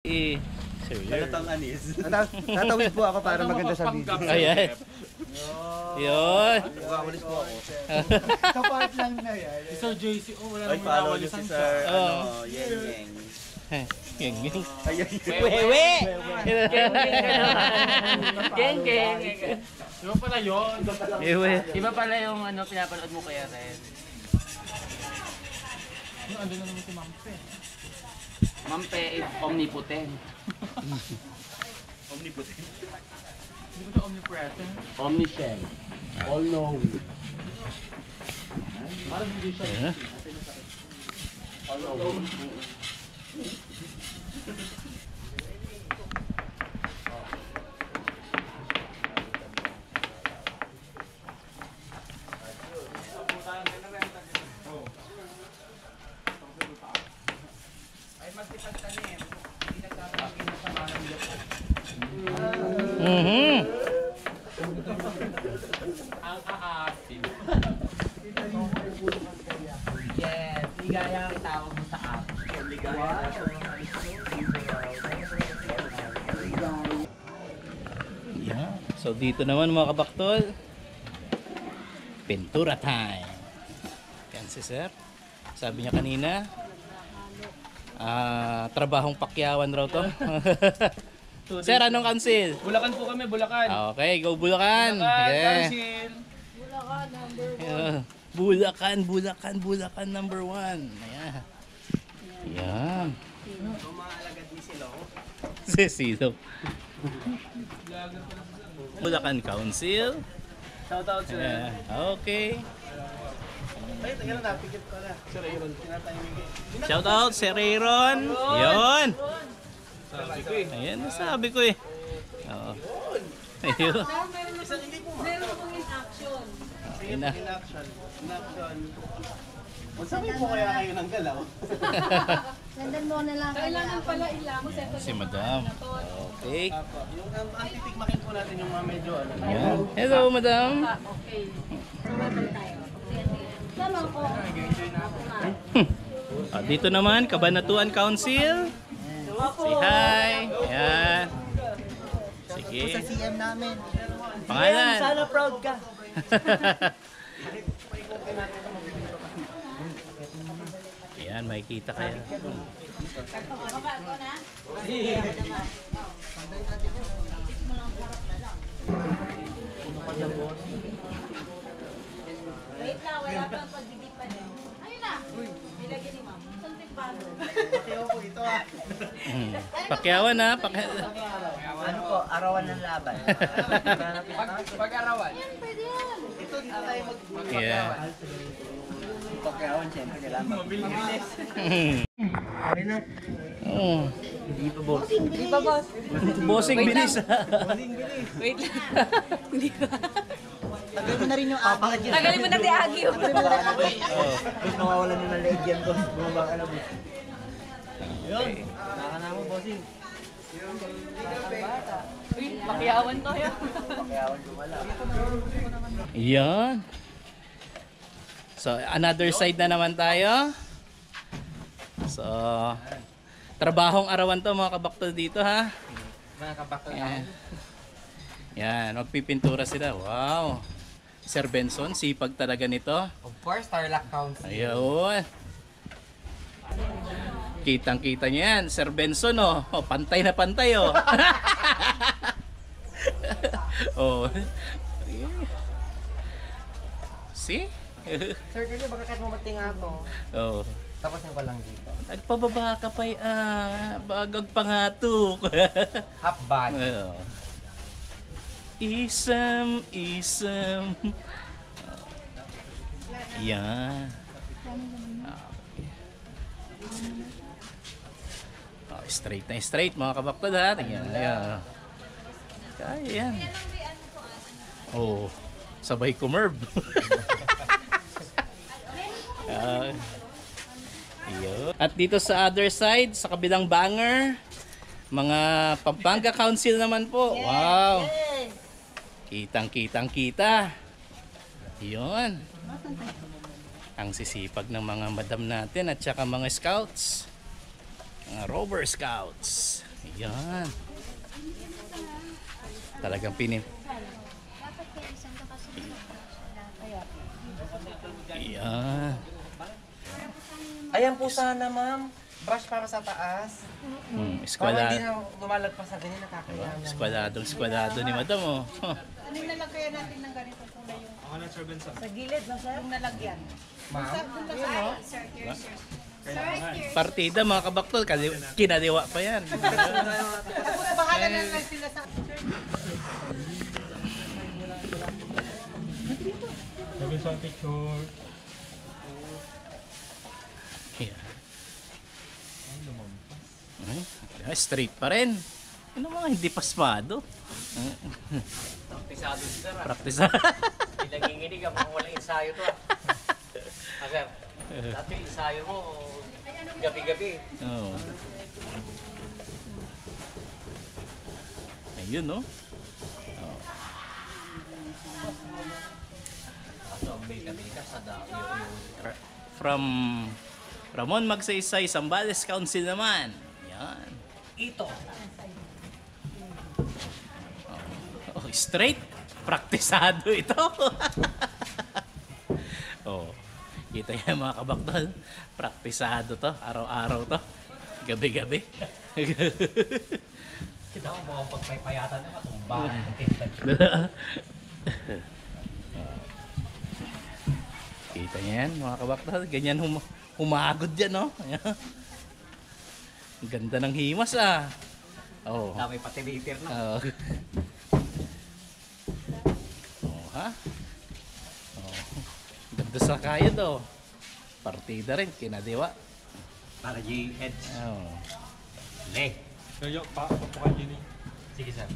Halatang anis. Tatawid po ako para maganda sa video. Ayan. Yun. Wawalis po ako. Kapart lang na yan. Sir JC, wala Ay, namang follow nyo nawalisan si siya. Sir, Yeng Yeng. Geng geng. Ayan. Wewe! Geng, geng. Iba pala yun. Wewe. Iba pala yung pinapanood mo kaya rin. Ano na naman si Mampe? Mampe is omnipotent. Omnipotent. Hindi ko siya omnipresent. Omniscient. All-knowing. Parang hindi siya. Ayan. All-knowing. Ang aasin. Yes, ligaya ang tawag mo sa app. Yeah. So dito naman mga kabaktol, pintura time. Yan si Sir. Sabi niya kanina, trabahong pakyawan raw to. Sir, anong council? Bulacan po kami, Bulacan. Okay, go Bulacan. Yeah. Council. Yeah. Bulacan number 1. Ayan. Ayan. Si Silong. Bulacan Council. Shout out sir. Ayan. Okay. Ay, tagal na, pikit ko na. Sir Aaron, tinatayong Shout out, Sir Aaron. Yun. Sabi ko eh. Ayan, nasabi ko eh. Oo. Ayun. Meron pong in action. Ayun na. in-action. In-action. Magsabi po kaya kayo ng galaw. Sendan mo na lang. Kailangan pala ilang. Si Madam. Okay. Yung antitikmakin po natin yung mga medyo ano. Ayan. Hello, Madam. Okay. Sumabal tayo. Sama ko. Dito naman, Cabanatuan Council. Say hi. Ayan. Sige. Sa CM namin. Pangalan. Sana proud ka. Ayan, makikita kayo. Wait lang, wala pang pagdidipan eh. Ayun na. Nilagyan ni ma'am. Something palo. Kaya po ito ah. Pakyawan ha. Ano po, arawan ng laban. Pag-arawan. Yan, pwede yan. Ito dito tayo mag... Yeah. Pagkawan, siyempre kailangan. Mabilis. Okay na. Oh. Hindi pa boss. Di ba, boss? Bossing bilis ha. Wait lang. Hindi ba? Tagal mo na rin yung apat. Tagalin mo na di Agyo. Tapos mawawalan nyo ng leg yan, boss. Bumaba ka na, boss. Yun. Naka na mo, bossing. Uy, pakiyawan to yun. Pagkawan lumala. Yan. So, another side na naman tayo. So, trabahong arawan to mga kabaktol dito ha. Mga kabakal. Yan. Yan, magpipintura sila. Wow. Sir Benson, sipag talaga nito. Of course, Tarlac Council. Ayun. Kitang-kita niyo yan. Sir Benson, oh. Oh, pantay na pantay, oh. Oh. See? Sir, kasi baka kahit mamating ako. Oh. Tapos yung lang dito. Nagpababa ka pa, bagag pangatok. Half bad. Oh. Isam. Yan. Oh, straight na straight mga kabaktad ha. Tingnan. Ayan. Kaya yan. Oh, sabay kumerb. At dito sa other side, sa kabilang banger, mga Pampanga Council naman po. Wow. Kitang-kita. Yun. Ang sisipag ng mga madam natin at saka mga scouts. Mga Rover Scouts. Yan. Talagang pinin. Dapat kayo isang kakasunod. Kaya. Yan. Ayan po sana, ma'am. Brush para sa taas. Para Eskwela. hindi na lumalagpas sa ganyan, nakakaya naman. Eskwalado ni madam, oh. Ano na lang kaya natin ng ganito kulay yung Ako na, Sir Benson. sa gilid na sir? Yung nalagyan. Ma'am? Sir, sir. Partida, mga kabaktol. Kinadiwa pa yan. Tapos bahala na lang sila sa... Sir Benson, picture. Yan. Ay, straight pa rin. Ano mga hindi pasmado? Pisado sir. Praktisa. Pinanginginig ang mga walang ensayo to. Sir, dati ensayo mo, gabi-gabi. Oh. Ayun, no? Kaso ang bika-bika sa dami. From Ramon Magsaysay, Zambales Council naman. Yan. Ito. Oh, straight. Praktisado ito. Oh. Kita yan mga kabaktol. Praktisado to. Araw-araw to. Gabi-gabi. Kita ko mga pagpaypayatan na matumbahan. Kita niya yan mga kabaktol. Ganyan humagod yan, no? Ayan. Ang ganda ng himas, ah. Oh. Dami pati liter na. Oh. Oh, ha? Oh. Ganda sa kayod, oh. Partida rin, kinadiwa. Para G-Heads. Oh. Le. Kayo, papukan din eh. Sige sir.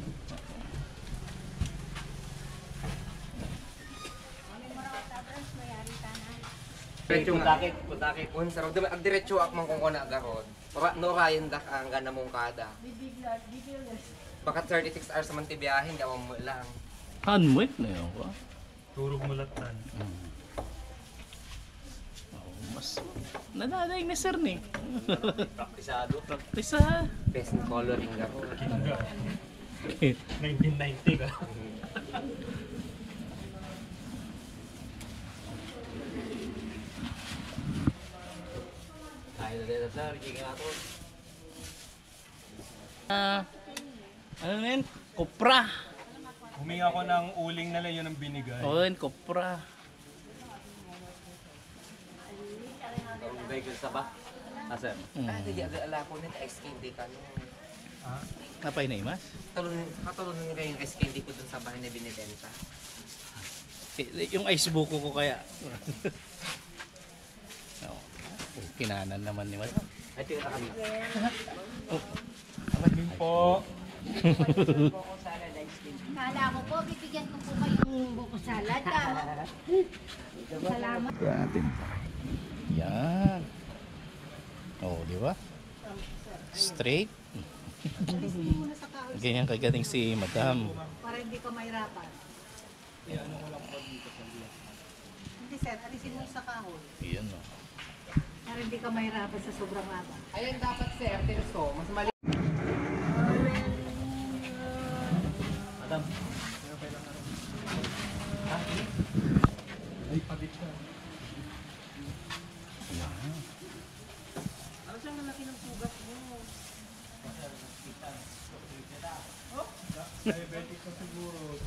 Diretso Kung nga. dakit. Unsaraw, ang diretso ak man kung kuna garod. No Ryan dak ang ganamong kada. Baka 36 hours man ti biyahe, hindi ako mo lang. Hanmoy na yun ko. Turog mulatan. Oh, mas nananay ni sir ni. Praktisado. Praktisa. Best in coloring garod. 1990 ka. Tayo na dito sir. Sige nga to. Ano na yun? Kopra. Humingi ako ng uling na lang yun ang binigay. Oh, yun, kopra. Ang vehicle sa ba? Ah sir. Ah, di ala ko nito SKD ka no. Napay na imas? Katulong nila yung SKD ko dun sa bahay na binibenta. Yung ice buko ko kaya. Oh, kinanan naman ni madam. Ay, tingnan kami. Yun po. Kala ko po, bibigyan ko po kayo ng buko salad. Salamat. Yan. Oh, di ba? Straight. Ganyan kagaling si madam. Para hindi ka mahirapan. Hindi sir, alisin mo sa kahon. Yan, oh. Para hindi ka mahirapan sa sobrang haba. Ayan dapat sir, so mas mali. Madam. Ay, pabit ka. Ano siyang nalaki ng sugat mo? Diabetic ka siguro.